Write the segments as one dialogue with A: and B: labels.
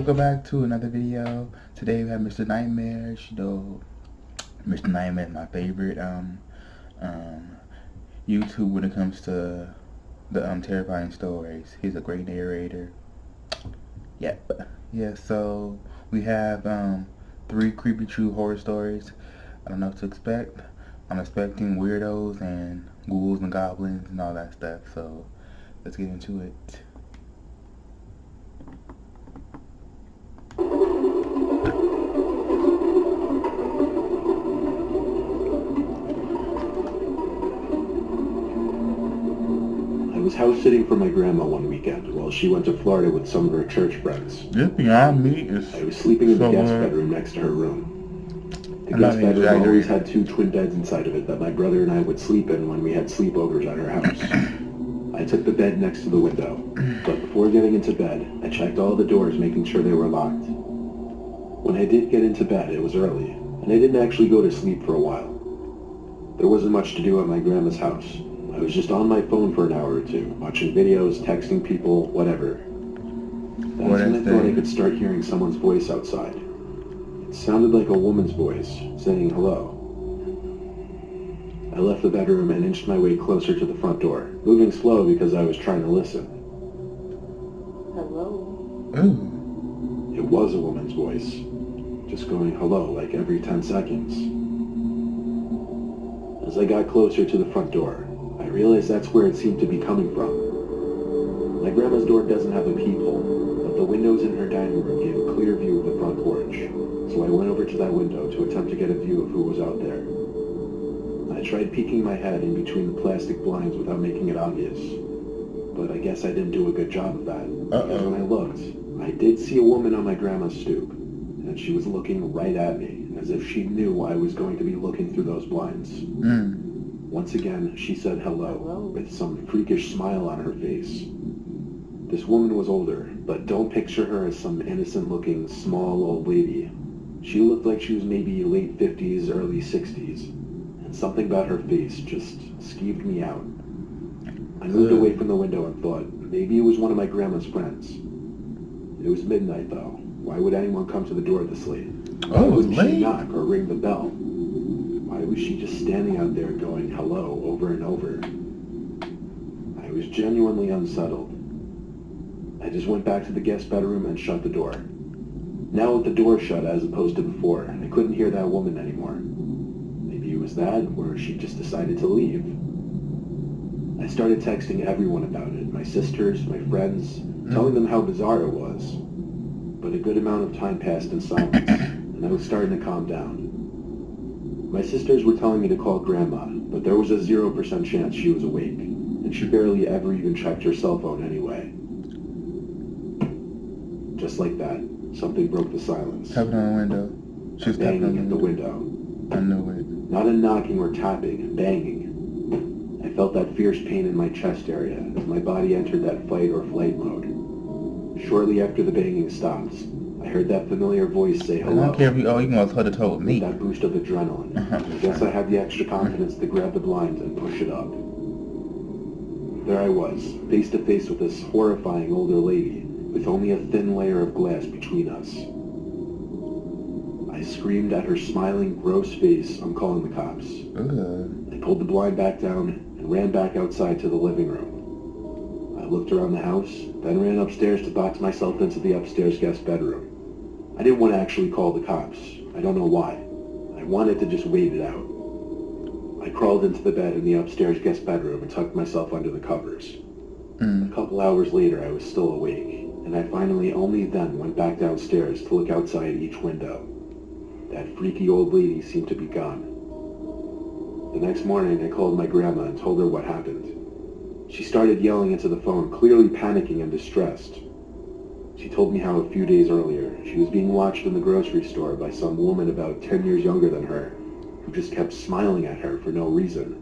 A: welcome back to another video. Today we have Mr. Nightmare. Mr. Nightmare is my favorite YouTube when it comes to the terrifying stories. He's a great narrator. Yep. Yeah, so we have 3 creepy true horror stories. I don't know what to expect. I'm expecting weirdos and ghouls and goblins and all that stuff, so let's get into it.
B: I was house sitting for my grandma one weekend while she went to Florida with some of her church friends.
A: This behind me is
B: I was sleeping in the guest
A: somewhere.
B: bedroom next to her room. The
A: I'm not
B: guest bedroom
A: exaggerating.
B: always had 2 twin beds inside of it that my brother and I would sleep in when we had sleepovers at her house. I took the bed next to the window, but before getting into bed, I checked all the doors making sure they were locked. When I did get into bed, it was early, and I didn't actually go to sleep for a while. There wasn't much to do at my grandma's house. I was just on my phone for an hour or two, watching videos, texting people, whatever. That's when I thought I could start hearing someone's voice outside. It sounded like a woman's voice, saying hello. I left the bedroom and inched my way closer to the front door, moving slow because I was trying to listen.
C: Hello?
A: Ooh.
B: It was a woman's voice, just going hello like every 10 seconds. As I got closer to the front door, I realized that's where it seemed to be coming from. My grandma's door doesn't have a peephole, but the windows in her dining room gave a clear view of the front porch, so I went over to that window to attempt to get a view of who was out there. I tried peeking my head in between the plastic blinds without making it obvious, but I guess I didn't do a good job of that, because when I looked, I did see a woman on my grandma's stoop, and she was looking right at me, as if she knew I was going to be looking through those blinds. Once again, she said hello, with some freakish smile on her face. This woman was older, but don't picture her as some innocent-looking, small old lady. She looked like she was maybe late 50s, early 60s, and something about her face just skeeved me out. I moved away from the window and thought, maybe it was one of my grandma's friends. It was midnight, though. Why would anyone come to the door this late? Why wouldn't she knock or ring the bell? Why was she just standing out there going hello over and over? I was genuinely unsettled. I just went back to the guest bedroom and shut the door. Now with the door shut as opposed to before, I couldn't hear that woman anymore. Maybe it was that, or she just decided to leave. I started texting everyone about it, my sisters, my friends, telling them how bizarre it was. But a good amount of time passed in silence, and I was starting to calm down. My sisters were telling me to call Grandma, but there was a 0% chance she was awake, and she barely ever even checked her cell phone anyway. Just like that, something broke the silence.
A: Tapping on the window. She was
B: Banging at the window.
A: I knew it.
B: Not a knocking or tapping, banging. I felt that fierce pain in my chest area as my body entered that fight or flight mode. Shortly after the banging stopped, I heard that familiar voice say
A: I
B: hello.
A: don't care if you must have told me.
B: That boost of adrenaline. I guess I had the extra confidence to grab the blinds and push it up. There I was, face to face with this horrifying older lady, with only a thin layer of glass between us. I screamed at her smiling, gross face, I'm calling the cops. I pulled the blind back down and ran back outside to the living room. I looked around the house, then ran upstairs to box myself into the upstairs guest bedroom. I didn't want to actually call the cops. I don't know why. I wanted to just wait it out. I crawled into the bed in the upstairs guest bedroom and tucked myself under the covers. A couple hours later, I was still awake, and I finally only then went back downstairs to look outside each window. That freaky old lady seemed to be gone. The next morning, I called my grandma and told her what happened. She started yelling into the phone, clearly panicking and distressed. She told me how a few days earlier, she was being watched in the grocery store by some woman about 10 years younger than her, who just kept smiling at her for no reason.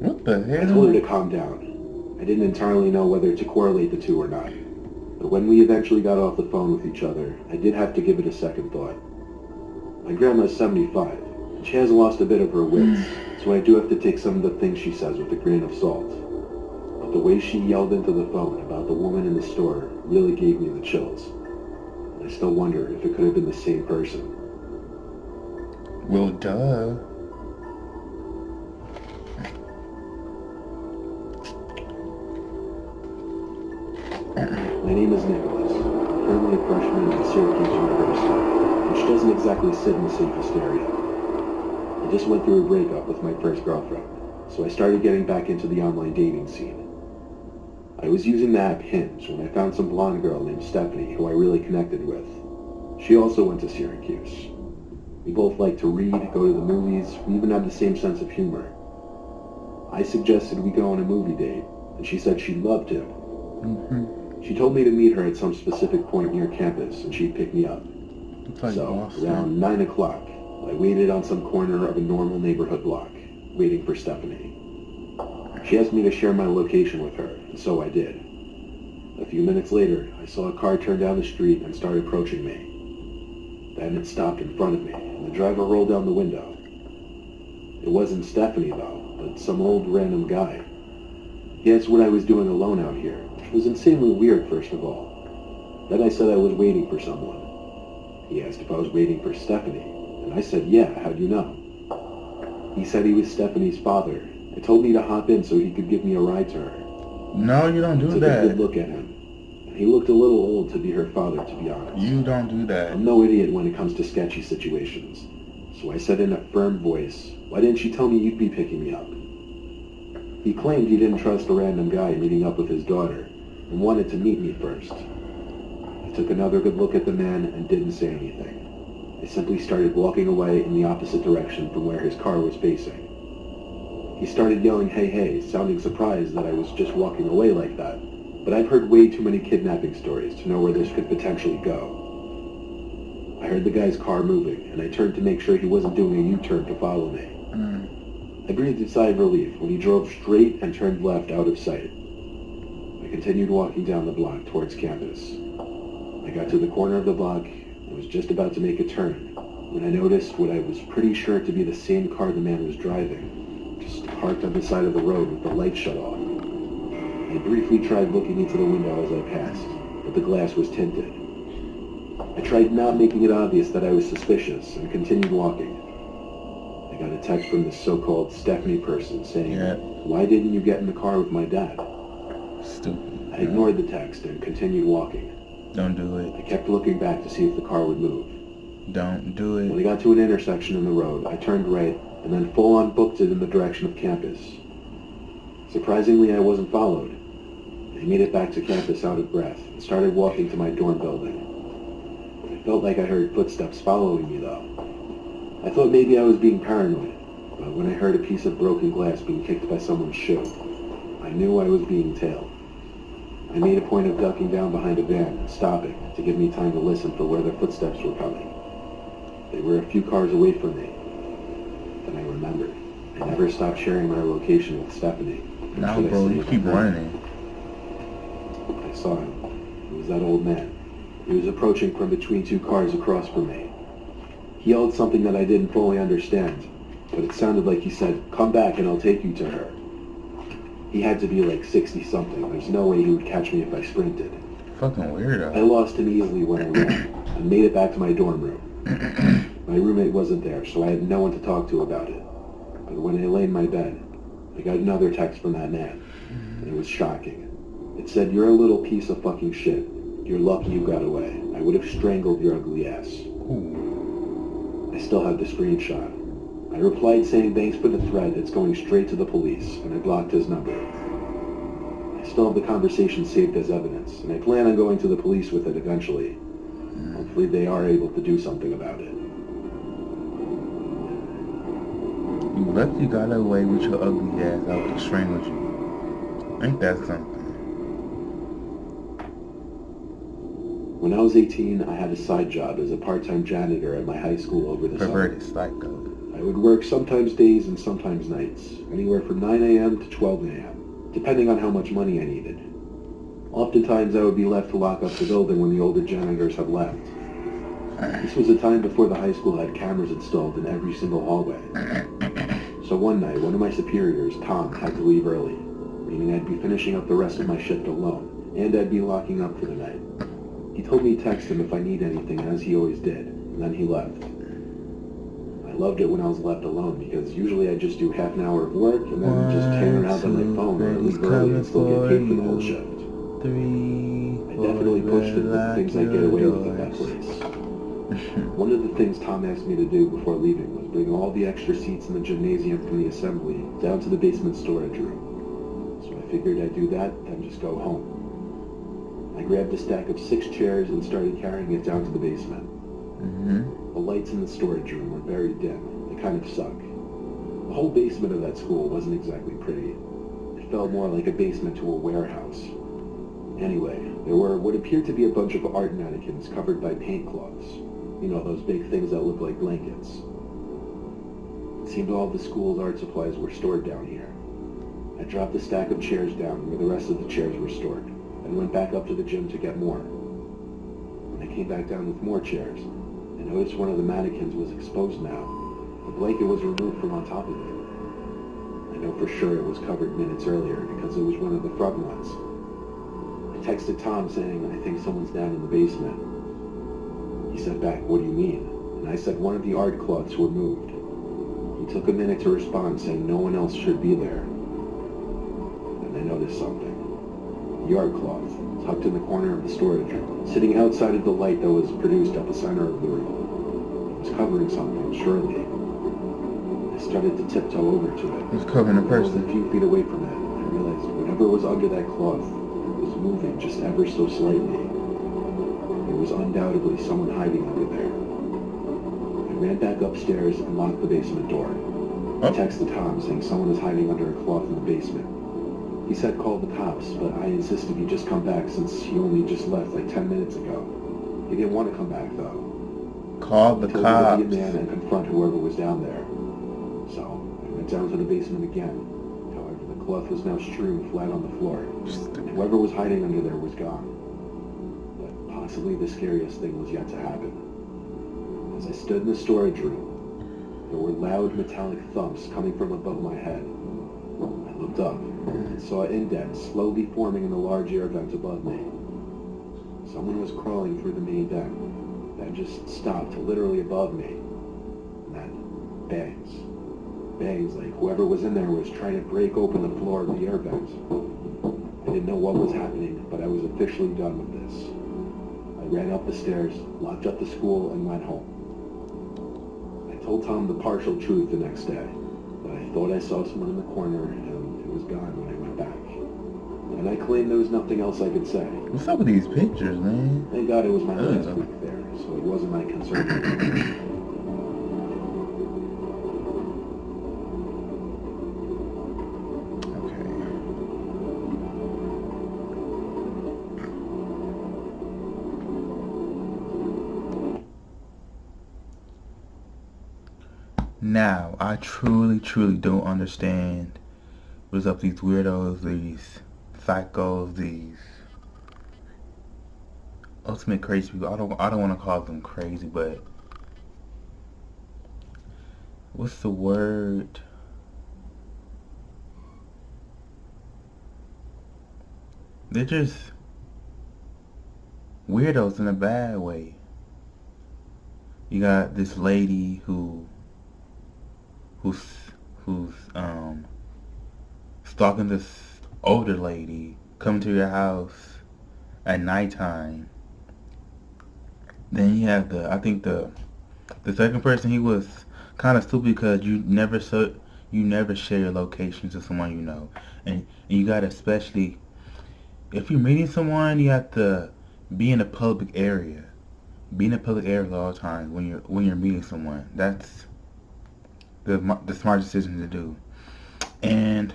A: What the hell?
B: I told her to calm down. I didn't entirely know whether to correlate the two or not. But when we eventually got off the phone with each other, I did have to give it a second thought. My grandma is 75, and she has lost a bit of her wits, so I do have to take some of the things she says with a grain of salt. But the way she yelled into the phone about the woman in the store really gave me the chills. I still wonder if it could have been the same person.
A: Well, duh.
B: My name is Nicholas. I'm currently a freshman at Syracuse University, which doesn't exactly sit in the safest area. I just went through a breakup with my first girlfriend, so I started getting back into the online dating scene. I was using the app Hinge when I found some blonde girl named Stephanie who I really connected with. She also went to Syracuse. We both like to read, go to the movies, we even had the same sense of humor. I suggested we go on a movie date, and she said she'd love to. She told me to meet her at some specific point near campus, and she'd pick me up.
A: Like
B: so,
A: Boston.
B: around 9 o'clock, I waited on some corner of a normal neighborhood block, waiting for Stephanie. She asked me to share my location with her, and so I did. A few minutes later, I saw a car turn down the street and start approaching me. Then it stopped in front of me, and the driver rolled down the window. It wasn't Stephanie, though, but some old random guy. He asked what I was doing alone out here, which was insanely weird, first of all. Then I said I was waiting for someone. He asked if I was waiting for Stephanie, and I said, yeah, how'd you know? He said he was Stephanie's father, and told me to hop in so he could give me a ride to her.
A: No, you don't do
B: I took
A: that.
B: a good look at him, and he looked a little old to be her father, to be honest.
A: You don't do that.
B: I'm no idiot when it comes to sketchy situations, so I said in a firm voice, why didn't you tell me you'd be picking me up? He claimed he didn't trust a random guy meeting up with his daughter, and wanted to meet me first. I took another good look at the man and didn't say anything. I simply started walking away in the opposite direction from where his car was facing. He started yelling, hey, hey, sounding surprised that I was just walking away like that. But I've heard way too many kidnapping stories to know where this could potentially go. I heard the guy's car moving, and I turned to make sure he wasn't doing a U-turn to follow me. I breathed a sigh of relief when he drove straight and turned left out of sight. I continued walking down the block towards campus. I got to the corner of the block and was just about to make a turn when I noticed what I was pretty sure to be the same car the man was driving, just parked on the side of the road with the light shut off. I briefly tried looking into the window as I passed, but the glass was tinted. I tried not making it obvious that I was suspicious and continued walking. I got a text from this so-called Stephanie person saying, why didn't you get in the car with my dad?
A: Stupid.
B: I ignored the text and continued walking.
A: Don't do it.
B: I kept looking back to see if the car would move.
A: Don't do it.
B: When I got to an intersection in the road, I turned right and then full-on booked it in the direction of campus. Surprisingly, I wasn't followed. I made it back to campus out of breath and started walking to my dorm building. I felt like I heard footsteps following me, though. I thought maybe I was being paranoid, but when I heard a piece of broken glass being kicked by someone's shoe, I knew I was being tailed. I made a point of ducking down behind a van and stopping to give me time to listen for where their footsteps were coming. They were a few cars away from me. Then I remembered. I never stopped sharing my location with Stephanie.
A: No, bro, you keep running.
B: I saw him. It was that old man. He was approaching from between two cars across from me. He yelled something that I didn't fully understand, but it sounded like he said, come back and I'll take you to her. He had to be like 60-something. There's no way he would catch me if I sprinted.
A: Fucking weirdo.
B: I lost him easily when I ran, and made it back to my dorm room. My roommate wasn't there, so I had no one to talk to about it. But when I lay in my bed, I got another text from that man, and it was shocking. It said, you're a little piece of fucking shit. You're lucky you got away. I would have strangled your ugly ass.
A: Ooh.
B: I still have the screenshot. I replied saying thanks for the thread, it's going straight to the police, and I blocked his number. I still have the conversation saved as evidence, and I plan on going to the police with it eventually. Hopefully they are able to do something about it.
A: You lucky you got away with your ugly ass. I would have strangled you. Ain't that something?
B: When I was 18, I had a side job as a part-time janitor at my high school over the summer.
A: Perverted psycho.
B: I would work sometimes days and sometimes nights, anywhere from 9 a.m. to 12 a.m., depending on how much money I needed. Oftentimes I would be left to lock up the building when the older janitors had left. This was a time before the high school had cameras installed in every single hallway. So one night, one of my superiors, Tom, had to leave early, meaning I'd be finishing up the rest of my shift alone, and I'd be locking up for the night. He told me to text him if I need anything, as he always did, and then he left. I loved it when I was left alone, because usually I just do half an hour of work and then just tan around on my phone or leave early and still get paid for the whole shift. I definitely pushed it with the things I get away with at that place. One of the things Tom asked me to do before leaving was bring all the extra seats in the gymnasium from the assembly down to the basement storage room. So I figured I'd do that, then just go home. I grabbed a stack of 6 chairs and started carrying it down to the basement. The lights in the storage room were very dim. They kind of suck. The whole basement of that school wasn't exactly pretty. It felt more like a basement to a warehouse. Anyway, there were what appeared to be a bunch of art mannequins covered by paint cloths. You know, those big things that look like blankets. It seemed all the school's art supplies were stored down here. I dropped a stack of chairs down where the rest of the chairs were stored, and went back up to the gym to get more. When I came back down with more chairs, I noticed one of the mannequins was exposed now. The blanket was removed from on top of it. I know for sure it was covered minutes earlier because it was one of the front ones. I texted Tom saying, I think someone's down in the basement. He said back, what do you mean? And I said one of the art cloths were moved. He took a minute to respond saying no one else should be there. Then I noticed something. The art cloth, tucked in the corner of the storage room, sitting outside of the light that was produced at the center of the room. It was covering something, surely. I started to tiptoe over to it.
A: It was covering a person.
B: I was a few feet away from it. I realized whatever was under that cloth was moving just ever so slightly. There was undoubtedly someone hiding under there. I ran back upstairs and locked the basement door. I texted Tom saying someone is hiding under a cloth in the basement. He said call the cops, but I insisted he just come back since he only just left like 10 minutes ago. He didn't want to come back though.
A: Call the cops.
B: He told me to be a man and confront whoever was down there. So I went down to the basement again. However, the cloth was now strewn flat on the floor. Whoever was hiding under there was gone. But possibly the scariest thing was yet to happen. As I stood in the storage room, there were loud metallic thumps coming from above my head. I looked up and saw indents slowly forming in the large air vent above me. Someone was crawling through the main vent, then just stopped literally above me. And then bangs. Bangs like whoever was in there was trying to break open the floor of the air vent. I didn't know what was happening, but I was officially done with this. I ran up the stairs, locked up the school, and went home. I told Tom the partial truth the next day, but I thought I saw someone in the corner, and it was gone when I went back. And I claimed there was nothing else I could say.
A: What's up with these pictures, man?
B: Thank God it was my last week there, so it wasn't my concern.
A: Now, I truly don't understand what's up with these weirdos, these psychos, these ultimate crazy people. I don't want to call them crazy, but what's the word? They're just weirdos in a bad way. You got this lady who's stalking this older lady, coming to your house at nighttime. Then you have I think the second person, he was kind of stupid because you never share your location to someone you know, and you gotta, especially if you're meeting someone, you have to be in a public area. Be in a public area at all times when you're meeting someone. That's the smart decision to do. And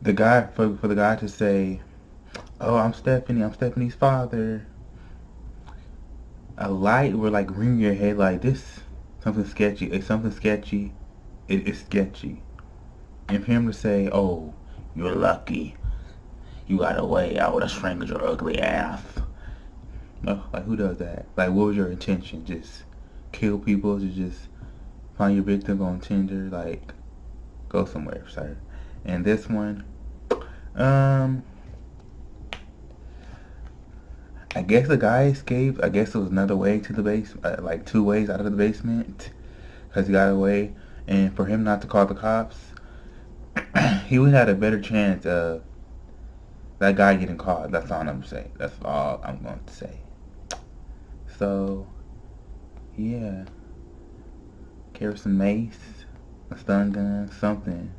A: the guy, for the guy to say, "Oh, I'm Stephanie's father," a light will like ring your head like this. Something sketchy. It's something sketchy. It is sketchy. And for him to say, "Oh, you're lucky. You got away. I would have strangled your ugly ass." No, like who does that? Like, what was your intention? Just kill people? To just find your victim on Tinder? Like, go somewhere, sir. And this one, I guess the guy escaped. I guess it was another way to the base, like 2 ways out of the basement, because he got away. And for him not to call the cops, he would have had a better chance of that guy getting caught. That's all I'm saying. That's all I'm going to say. So, yeah. Carry some mace, a stun gun, something.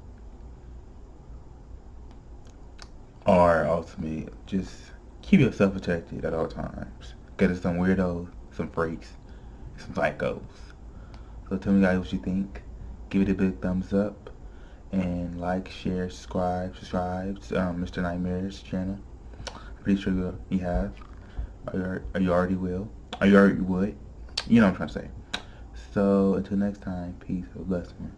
A: Or ultimately, just keep yourself protected at all times. Get us some weirdos, some freaks, some psychos. So tell me guys what you think. Give it a big thumbs up. And like, share, subscribe to Mr. Nightmare's channel. Pretty sure you have. Or you already will. Or you already would. You know what I'm trying to say. So until next time, peace. Have a blessed one.